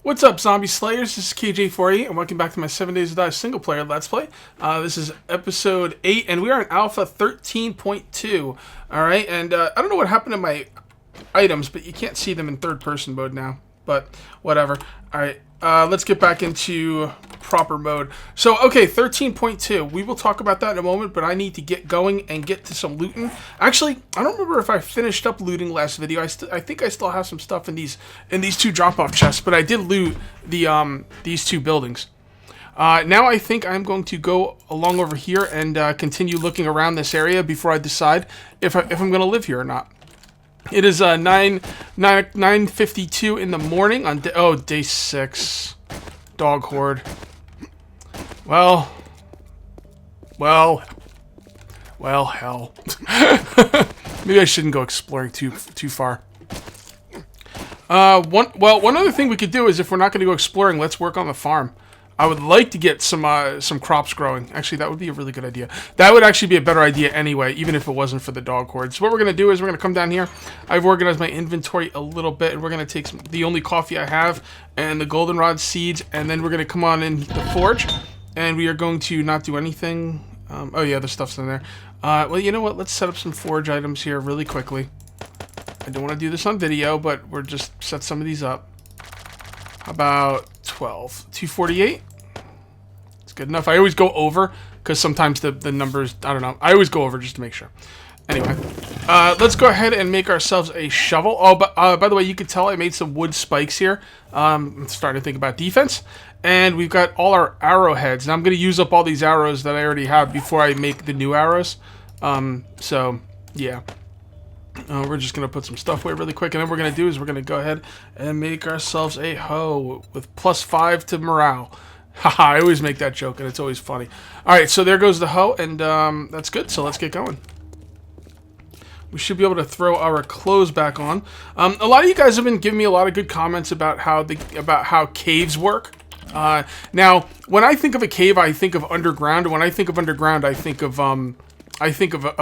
What's up, Zombie Slayers? This is KJ48, and welcome back to my 7 Days to Die single player Let's Play. This is episode 8, and we are in Alpha 13.2. Alright, and I don't know what happened to my items, but you can't see them in third-person mode now. But, whatever. Alright, let's get back into proper mode. So, okay, 13.2. We will talk about that in a moment, but I need to get going and get to some looting. Actually, I don't remember if I finished up looting last video. I think I still have some stuff in these two drop-off chests, but I did loot the these two buildings. Now I think I'm going to go along over here and continue looking around this area before I decide if I'm going to live here or not. It is 9:52 in the morning on day 6. Dog Horde. Well, hell. Maybe I shouldn't go exploring too far. One other thing we could do is, if we're not going to go exploring, let's work on the farm. I would like to get some crops growing. Actually, that would be a really good idea. That would actually be a better idea anyway, even if it wasn't for the dog horde. So what we're going to do is we're going to come down here. I've organized my inventory a little bit, and we're going to take the only coffee I have and the goldenrod seeds, and then we're going to come on in the forge, and we are going to not do anything. Oh yeah, the stuff's in there. Well, you know what? Let's set up some forge items here really quickly. I don't want to do this on video, but we're just set some of these up. How about 12? 248? It's good enough. I always go over, because sometimes the numbers, I don't know. I always go over just to make sure. Anyway, let's go ahead and make ourselves a shovel. Oh, but by the way, you can tell I made some wood spikes here. I'm starting to think about defense. And we've got all our arrowheads. And I'm going to use up all these arrows that I already have before I make the new arrows. So, yeah. We're just going to put some stuff away really quick. And then what we're going to do is we're going to go ahead and make ourselves a hoe with +5 to morale. Haha, I always make that joke, and it's always funny. Alright, so there goes the hoe, and that's good. So let's get going. We should be able to throw our clothes back on. A lot of you guys have been giving me a lot of good comments about how caves work. Now, when I think of a cave, I think of underground. And when I think of underground, I think of a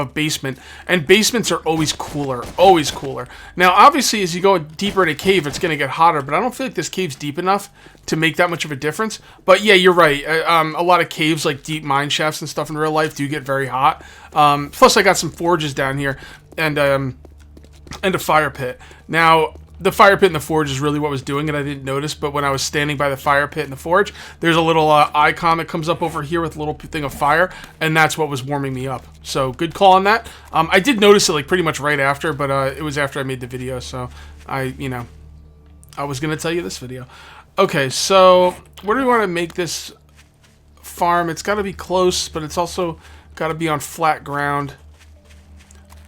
basement, and basements are always cooler, always cooler. Now, obviously, as you go deeper in a cave, it's going to get hotter, but I don't feel like this cave's deep enough to make that much of a difference. But yeah, you're right. A lot of caves, like deep mine shafts and stuff in real life, do get very hot. Plus, I got some forges down here, and a fire pit. Now, the fire pit and the forge is really what was doing it. I didn't notice, but when I was standing by the fire pit and the forge, there's a little icon that comes up over here with a little thing of fire, and that's what was warming me up. So, good call on that. I did notice it like pretty much right after, but it was after I made the video, so I was going to tell you this video. Okay, so where do we want to make this farm? It's got to be close, but it's also got to be on flat ground.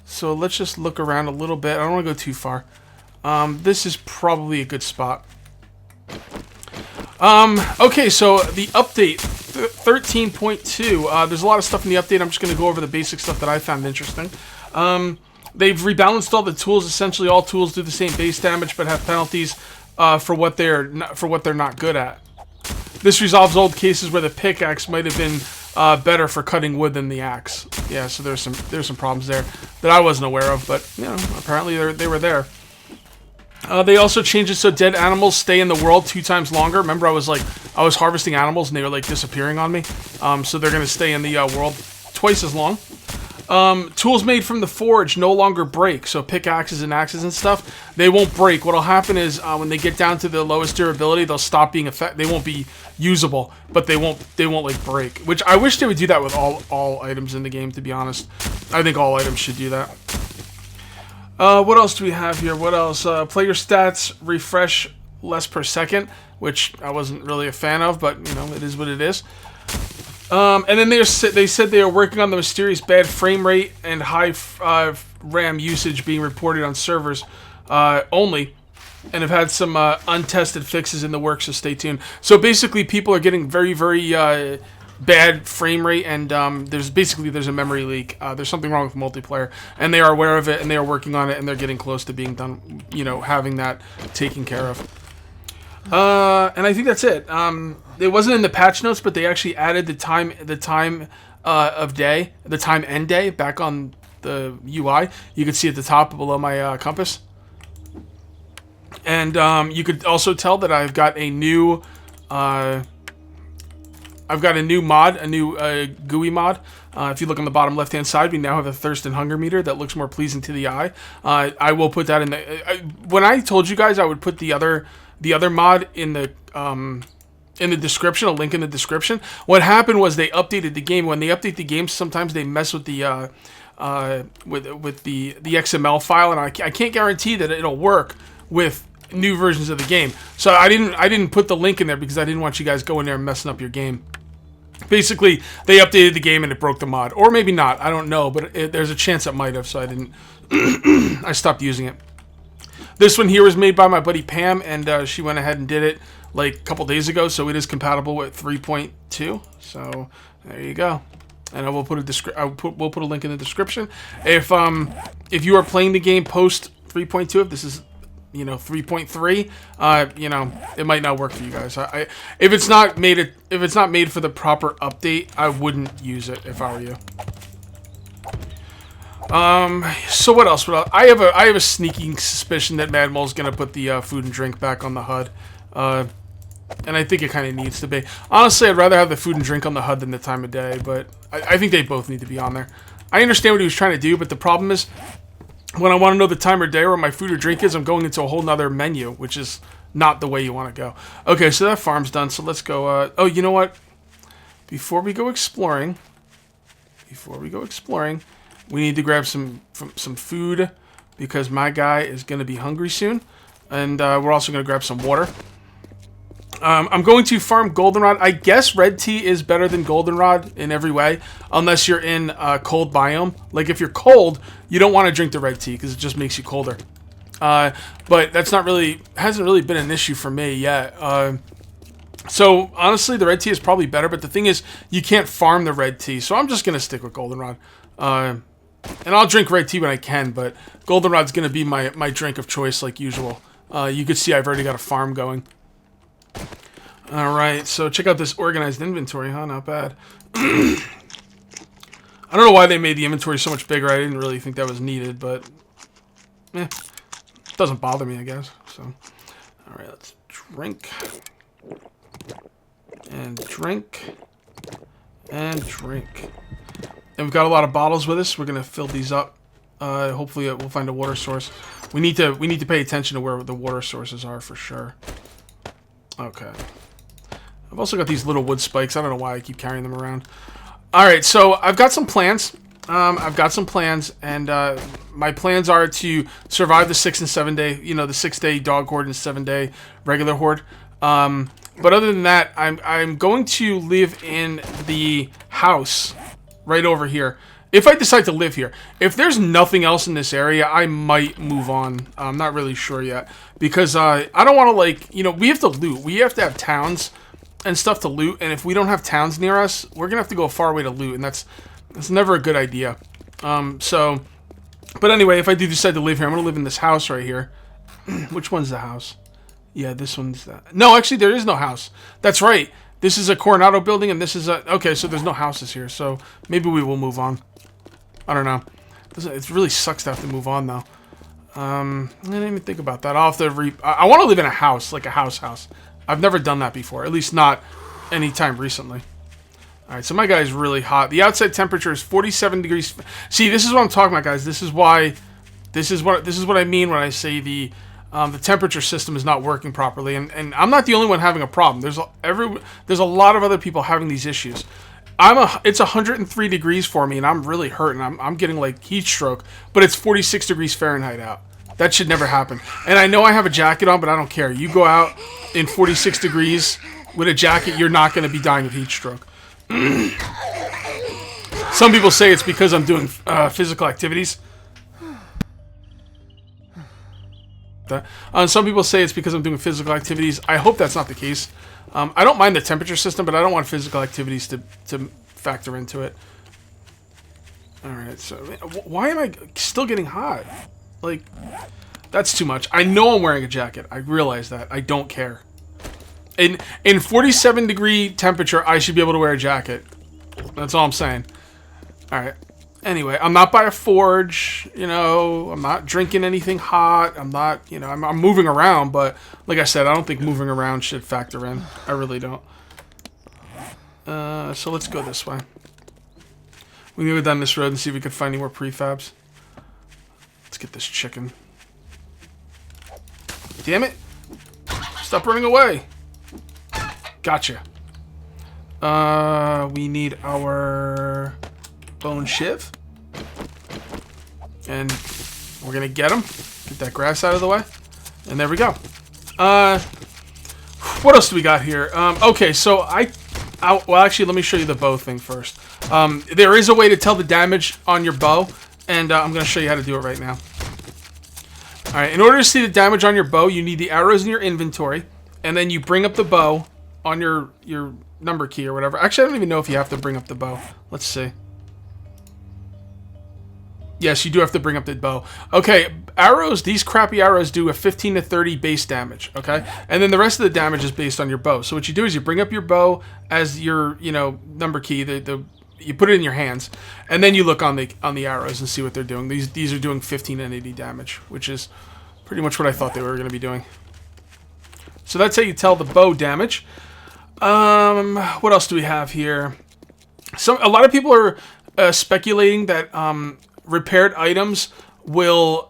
So let's just look around a little bit. I don't want to go too far. This is probably a good spot. Okay, so the update, 13.2, there's a lot of stuff in the update. I'm just going to go over the basic stuff that I found interesting. They've rebalanced all the tools. Essentially, all tools do the same base damage, but have penalties for what they're not good at. This resolves old cases where the pickaxe might have been better for cutting wood than the axe. Yeah, so there's some problems there that I wasn't aware of, but you know, apparently they were there. They also changed it so dead animals stay in the world 2 times longer. Remember, I was harvesting animals and they were like disappearing on me. So they're gonna stay in the world twice as long. Tools made from the forge no longer break. So pickaxes and axes and stuff, they won't break. What'll happen is when they get down to the lowest durability, they'll stop being they won't be usable, but they won't like break. Which I wish they would do that with all items in the game. To be honest, I think all items should do that. What else do we have here? What else? Player stats refresh less per second, which I wasn't really a fan of, but you know, it is what it is. And then they said they are working on the mysterious bad frame rate and high RAM usage being reported on servers only, and have had some untested fixes in the works, so stay tuned. So basically, people are getting very, very bad frame rate, and there's a memory leak. There's something wrong with multiplayer, and they are aware of it, and they are working on it, and they're getting close to being done, you know, having that taken care of. And I think that's it. It wasn't in the patch notes, but they actually added the time of day, the time end day back on the UI. You can see at the top below my compass. And you could also tell that I've got a new mod, a new GUI mod. If you look on the bottom left-hand side, we now have a thirst and hunger meter that looks more pleasing to the eye. I will put that in the. When I told you guys I would put the other mod in the description, a link in the description. What happened was they updated the game. When they update the game, sometimes they mess with the with the XML file, and I can't guarantee that it'll work with new versions of the game. So I didn't put the link in there because I didn't want you guys going there and messing up your game. Basically, they updated the game and it broke the mod, or maybe not. I don't know, but there's a chance it might have. So I didn't. I stopped using it. This one here was made by my buddy Pam, and she went ahead and did it like a couple days ago, so it is compatible with 3.2. So there you go. And I will put we'll put a link in the description. If you are playing the game post 3.2, if this is 3.3, it might not work for you guys. If it's not made for the proper update, I wouldn't use it if I were you. So what else? I have a sneaking suspicion that Mad Mole's gonna put the food and drink back on the HUD, and I think it kind of needs to be. Honestly, I'd rather have the food and drink on the HUD than the time of day, but I think they both need to be on there. I understand what he was trying to do, but the problem is, when I want to know the time or day where my food or drink is, I'm going into a whole nother menu, which is not the way you want to go. Okay, so that farm's done, so let's go, oh, you know what? Before we go exploring, we need to grab some food, because my guy is going to be hungry soon, and we're also going to grab some water. I'm going to farm goldenrod. I guess red tea is better than goldenrod in every way, unless you're in a cold biome. Like if you're cold, you don't want to drink the red tea because it just makes you colder. But that's hasn't really been an issue for me yet. So honestly, the red tea is probably better, but the thing is, you can't farm the red tea. So I'm just gonna stick with goldenrod. And I'll drink red tea when I can, but goldenrod's gonna be my drink of choice like usual. You could see I've already got a farm going. Alright, so check out this organized inventory, huh? Not bad. I don't know why they made the inventory so much bigger. I didn't really think that was needed, but it doesn't bother me, I guess. So, alright, let's drink. And drink. And drink. And we've got a lot of bottles with us. We're going to fill these up. Hopefully we'll find a water source. We need to pay attention to where the water sources are for sure. Okay. I've also got these little wood spikes. I don't know why I keep carrying them around. Alright, so I've got some plans. And my plans are to survive the 6 and 7 day, the 6-day dog horde and 7-day regular horde. But other than that, I'm going to live in the house right over here. If I decide to live here. If there's nothing else in this area, I might move on. I'm not really sure yet. Because I don't want to, we have to loot. We have to have towns and stuff to loot. And if we don't have towns near us, we're going to have to go far away to loot. And that's never a good idea. But anyway, if I do decide to live here, I'm going to live in this house right here. Which one's the house? Yeah, this one's that. No, actually, there is no house. That's right. This is a Coronado building, and this is a... Okay, so there's no houses here. So maybe we will move on. I don't know. It really sucks to have to move on, though. I didn't even think about that. I'll have to I want to live in a house, like a house. I've never done that before. At least not any time recently. Alright, so my guy's really hot. The outside temperature is 47 degrees. See, this is what I'm talking about, guys. This is what I mean when I say the temperature system is not working properly. And I'm not the only one having a problem. There's a lot of other people having these issues. It's 103 degrees for me, and I'm really hurting. I'm getting like heat stroke, but it's 46 degrees Fahrenheit out. That should never happen. And I know I have a jacket on, but I don't care. You go out in 46 degrees with a jacket, you're not going to be dying of heat stroke. Some people say it's because I'm doing physical activities. Some people say it's because I'm doing physical activities. I hope that's not the case. I don't mind the temperature system, but I don't want physical activities to factor into it. Alright, so... Why am I still getting hot? Like, that's too much. I know I'm wearing a jacket. I realize that. I don't care. In 47 degree temperature, I should be able to wear a jacket. That's all I'm saying. Alright. Anyway, I'm not by a forge, you know, I'm not drinking anything hot, I'm not, you know, I'm moving around, but like I said, I don't think moving around should factor in. I really don't. So let's go this way. We can go down this road and see if we can find any more prefabs. Let's get this chicken. Damn it! Stop running away! Gotcha. We need our bone shiv. And we're gonna get him. Get that grass out of the way. And there we go. What else do we got here? Okay, so well, actually, let me show you the bow thing first. There is a way to tell the damage on your bow, and I'm going to show you how to do it right now. Alright, in order to see the damage on your bow, you need the arrows in your inventory, and then you bring up the bow on your number key or whatever. Actually, I don't even know if you have to bring up the bow. Let's see. Yes, you do have to bring up the bow. Okay, arrows, these crappy arrows do a 15 to 30 base damage, okay? And then the rest of the damage is based on your bow. So what you do is you bring up your bow as your, you know, number key, you put it in your hands, and then you look on the arrows and see what they're doing. These are doing 15 and 80 damage, which is pretty much what I thought they were going to be doing. So that's how you tell the bow damage. What else do we have here? A lot of people are speculating that repaired items will...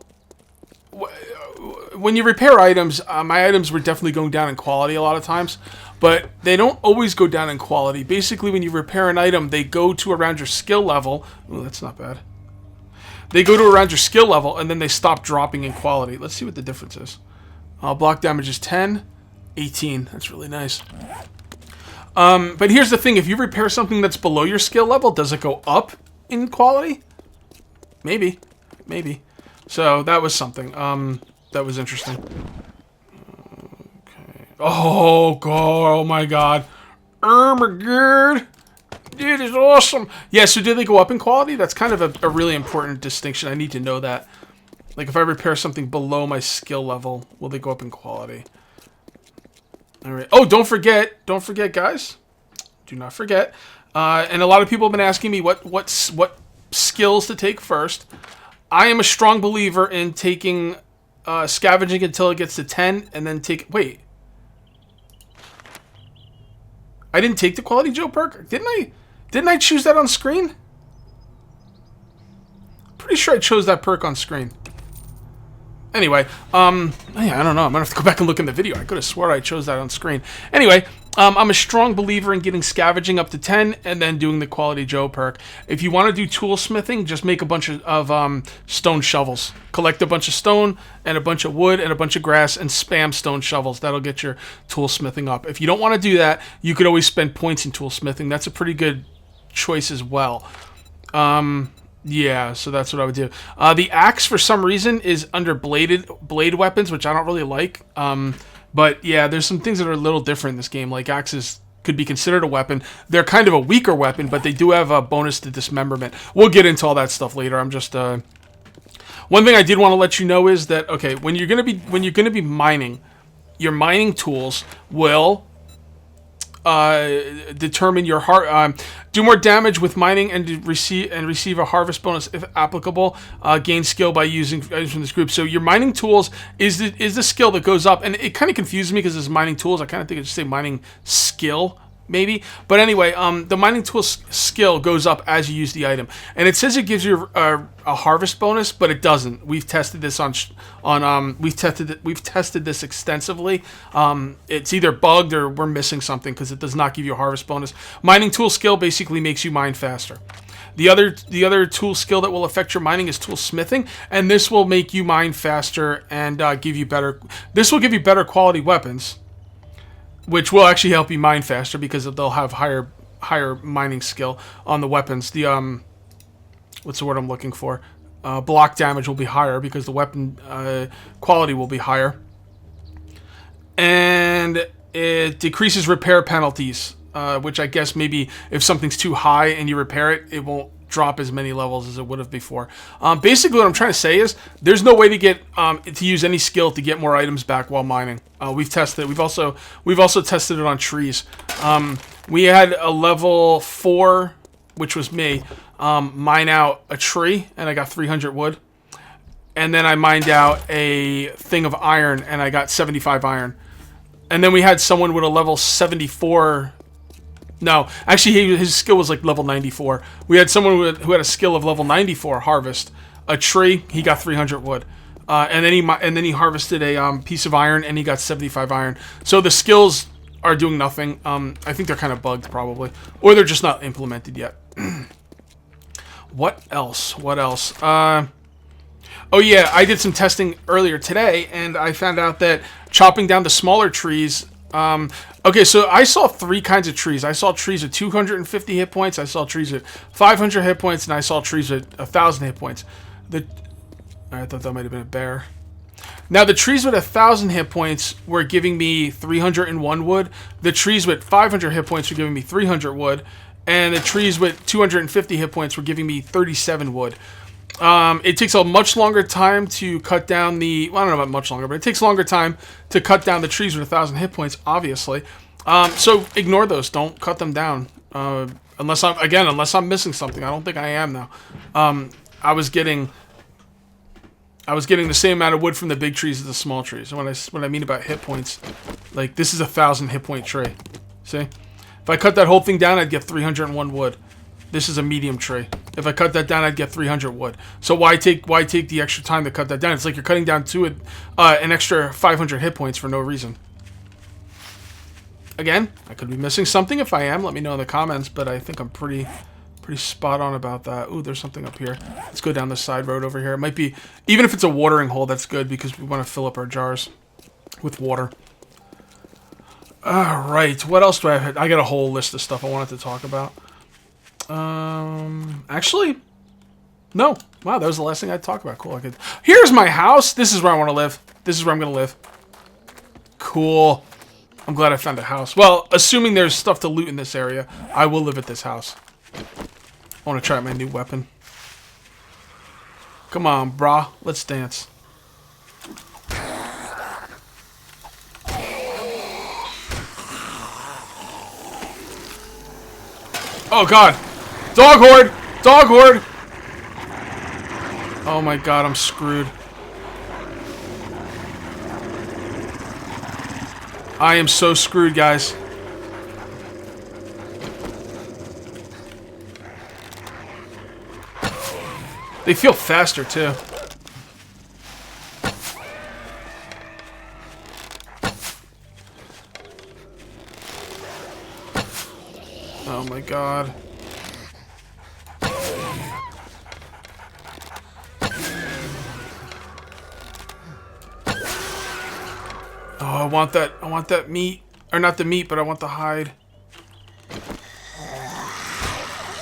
When you repair items, my items were definitely going down in quality a lot of times, but they don't always go down in quality. Basically, when you repair an item, they go to around your skill level. Ooh, that's not bad. They go to around your skill level, and then they stop dropping in quality. Let's see what the difference is. Block damage is 10, 18. That's really nice. But here's the thing. If you repair something that's below your skill level, does it go up in quality? Maybe. Maybe. So that was something. That was interesting. Okay. Oh, God. Oh, my God. Oh, my God. Dude, it's awesome. Yeah, so do they go up in quality? That's kind of a really important distinction. I need to know that. Like, if I repair something below my skill level, will they go up in quality? All right. Oh, don't forget, guys. Do not forget. And a lot of people have been asking me what skills to take first. I am a strong believer in taking scavenging until it gets to 10, and then take... Wait. I didn't take the Quality Joe perk? Didn't I? Didn't I choose that on screen? Pretty sure I chose that perk on screen. Anyway, yeah, I don't know. I'm going to have to go back and look in the video. I could have swore I chose that on screen. Anyway, I'm a strong believer in getting scavenging up to 10 and then doing the Quality Joe perk. If you want to do tool smithing, just make a bunch of stone shovels. Collect a bunch of stone and a bunch of wood and a bunch of grass and spam stone shovels. That'll get your tool smithing up. If you don't want to do that, you could always spend points in tool smithing. That's a pretty good choice as well. Yeah, so that's what I would do. The axe, for some reason, is under blade weapons, which I don't really like. But yeah, there's some things that are a little different in this game. Like axes could be considered a weapon. They're kind of a weaker weapon, but they do have a bonus to dismemberment. We'll get into all that stuff later. I'm just one thing I did want to let you know is that okay, when you're gonna be mining, your mining tools will determine your do more damage with mining and receive a harvest bonus if applicable. Gain skill by using items from this group. So your mining tools is the skill that goes up, and it kind of confuses me because it's mining tools. I kind of think it should say mining skill maybe, but anyway, the mining tool skill goes up as you use the item, and it says it gives you a harvest bonus, but it doesn't. We've tested this we've tested this extensively. It's either bugged or we're missing something because it does not give you a harvest bonus. Mining tool skill basically makes you mine faster. The other tool skill that will affect your mining is tool smithing, and this will make you mine faster and give you better. This will give you better quality weapons, which will actually help you mine faster because they'll have higher mining skill on the weapons. The what's the word I'm looking for? Block damage will be higher because the weapon quality will be higher, and it decreases repair penalties, which I guess maybe if something's too high and you repair it, it won't drop as many levels as it would have before. Basically, what I'm trying to say is there's no way to get to use any skill to get more items back while mining. We've tested it. We've also tested it on trees. We had a level 4, which was me. mine out a tree, and I got 300 wood. And then I mined out a thing of iron, and I got 75 iron. And then we had someone with a level 74. No, actually, his skill was like level 94. We had someone who had a skill of level 94 harvest a tree. He got 300 wood, and then he harvested a piece of iron, and he got 75 iron. So the skills are doing nothing. I think they're kind of bugged probably, or they're just not implemented yet. What else? What else? Oh yeah, I did some testing earlier today, and I found out that chopping down the smaller trees. Okay, so I saw 3 kinds of trees. I saw trees with 250 hit points, I saw trees with 500 hit points, and I saw trees with 1,000 hit points. I thought that might have been a bear. Now, the trees with 1,000 hit points were giving me 301 wood. The trees with 500 hit points were giving me 300 wood. And the trees with 250 hit points were giving me 37 wood. It takes a much longer time to cut down the... Well, I don't know about much longer, but it takes a longer time to cut down the trees with 1,000 hit points, obviously. So ignore those. Don't cut them down. Unless I'm missing something. I don't think I am now. I was getting the same amount of wood from the big trees as the small trees. And what I mean about hit points, like this is a 1,000 hit point tree. See? If I cut that whole thing down, I'd get 301 wood. This is a medium tree. If I cut that down, I'd get 300 wood. So why take the extra time to cut that down? It's like you're cutting down to it an extra 500 hit points for no reason. Again, I could be missing something. If I am, let me know in the comments. But I think I'm pretty spot on about that. Ooh, there's something up here. Let's go down the side road over here. It might be, even if it's a watering hole, that's good because we want to fill up our jars with water. All right, what else do I have? I got a whole list of stuff I wanted to talk about. Actually, no. Wow, that was the last thing I'd talk about. Cool. Here's my house. This is where I want to live. This is where I'm going to live. Cool. I'm glad I found a house. Well, assuming there's stuff to loot in this area, I will live at this house. I want to try out my new weapon. Come on, brah. Let's dance. Oh, God. Dog horde! Dog horde! Oh, my God. I'm screwed. I am so screwed, guys. They feel faster, too. Oh my God. Oh, I want that meat. Or not the meat, but I want the hide.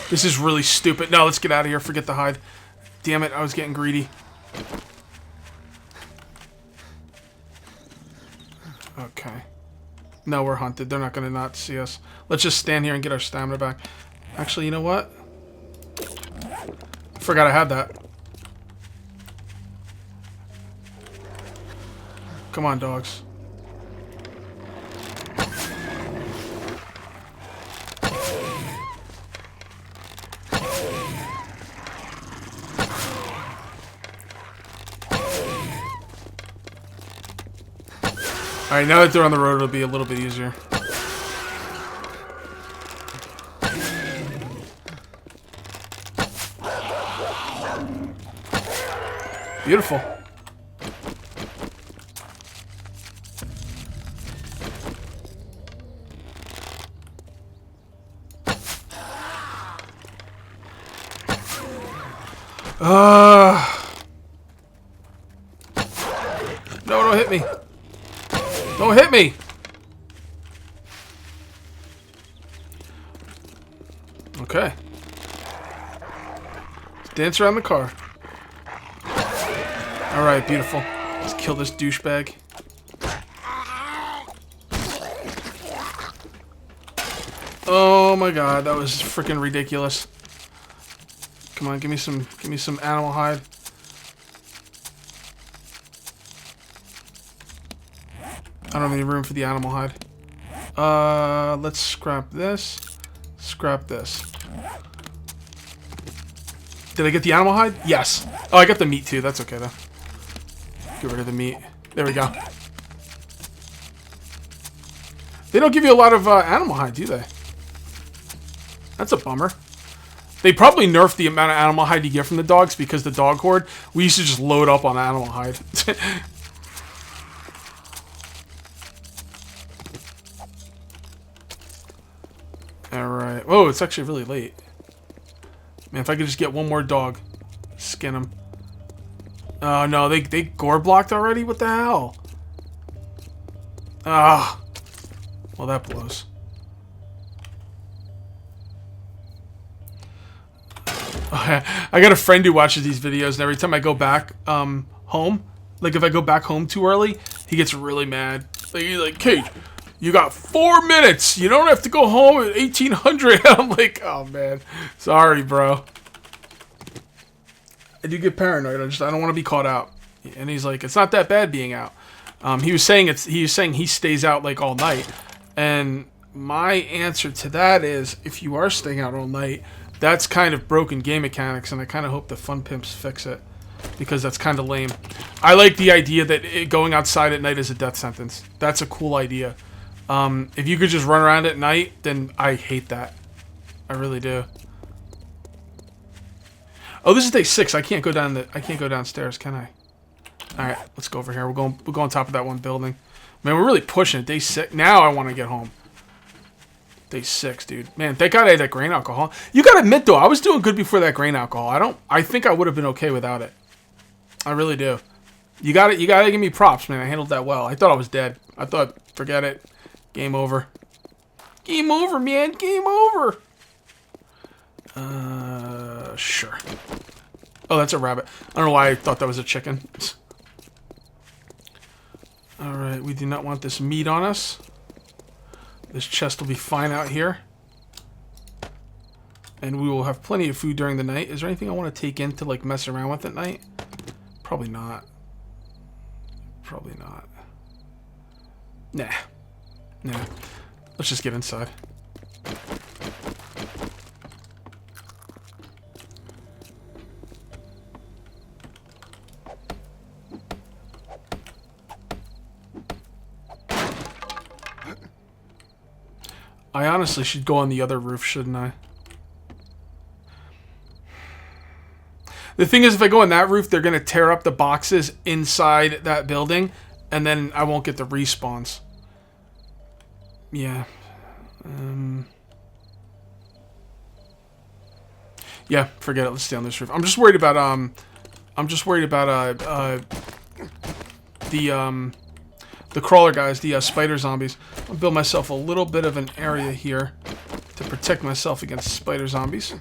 This is really stupid. No, let's get out of here. Forget the hide. Damn it, I was getting greedy. Okay. No, we're hunted. They're not going to not see us. Let's just stand here and get our stamina back. Actually, you know what? I forgot I had that. Come on, dogs. Alright, now that they're on the road, it'll be a little bit easier. Beautiful. No, don't hit me. Don't hit me! Okay. Let's dance around the car. Alright, beautiful. Let's kill this douchebag. Oh my God, that was freaking ridiculous. Come on, give me some animal hide. I don't have any room for the animal hide. Let's scrap this. Scrap this. Did I get the animal hide? Yes. Oh, I got the meat too. That's okay though. Get rid of the meat. There we go. They don't give you a lot of animal hide, do they? That's a bummer. They probably nerfed the amount of animal hide you get from the dogs because the dog horde, we used to just load up on animal hide. Alright. Oh, it's actually really late. Man, if I could just get one more dog. Skin him. Oh, no. They gore blocked already? What the hell? Ah. Well, that blows. I got a friend who watches these videos, and every time I go back home, like if I go back home too early, he gets really mad. Like, he's like, Kate, you got 4 minutes. You don't have to go home at 1800. I'm like, oh man, sorry, bro. I do get paranoid. I don't want to be caught out. And he's like, it's not that bad being out. He was saying he stays out like all night, and my answer to that is, if you are staying out all night, that's kind of broken game mechanics, and I kind of hope the Fun Pimps fix it, because that's kind of lame. I like the idea that going outside at night is a death sentence. That's a cool idea. If you could just run around at night, then I hate that. I really do. Oh, this is day 6. I can't go downstairs, can I? All right, let's go over here. We'll go on top of that one building. Man, we're really pushing it. Day 6. Now I want to get home. Day 6, dude. Man, thank God I had that grain alcohol. You gotta admit though, I was doing good before that grain alcohol. I think I would have been okay without it. I really do. You gotta give me props, man. I handled that well. I thought I was dead. I thought, forget it. Game over. Game over, man. Game over. Sure. Oh, that's a rabbit. I don't know why I thought that was a chicken. Alright, we do not want this meat on us. This chest will be fine out here. And we will have plenty of food during the night. Is there anything I want to take in to like mess around with at night? Probably not. Probably not. Nah. Nah. Let's just get inside. I honestly should go on the other roof, shouldn't I? The thing is, if I go on that roof, they're going to tear up the boxes inside that building, and then I won't get the respawns. Yeah. Yeah, forget it. Let's stay on this roof. I'm just worried about, the crawler guys, the spider zombies. I'll build myself a little bit of an area here to protect myself against spider zombies.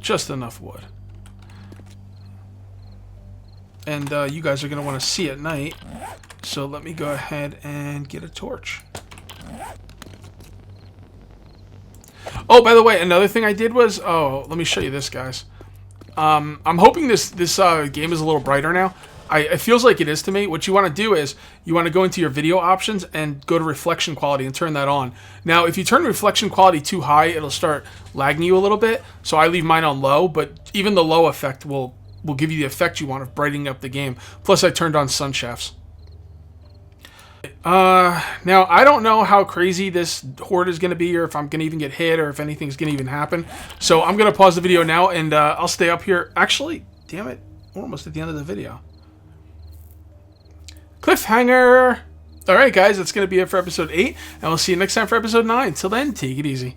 Just enough wood. And you guys are going to want to see at night, so let me go ahead and get a torch. Oh, by the way, another thing I did was, let me show you this, guys. I'm hoping this game is a little brighter now. It feels like it is to me. What you want to do is you want to go into your video options and go to reflection quality and turn that on. Now, if you turn reflection quality too high, it'll start lagging you a little bit. So I leave mine on low, but even the low effect will give you the effect you want of brightening up the game. Plus, I turned on sun shafts. Now, I don't know how crazy this horde is going to be, or if I'm going to even get hit, or if anything's going to even happen. So I'm going to pause the video now, and I'll stay up here. Actually, damn it, we're almost at the end of the video. Cliffhanger! Alright guys, that's going to be it for episode 8, and we'll see you next time for episode 9. Till then, take it easy.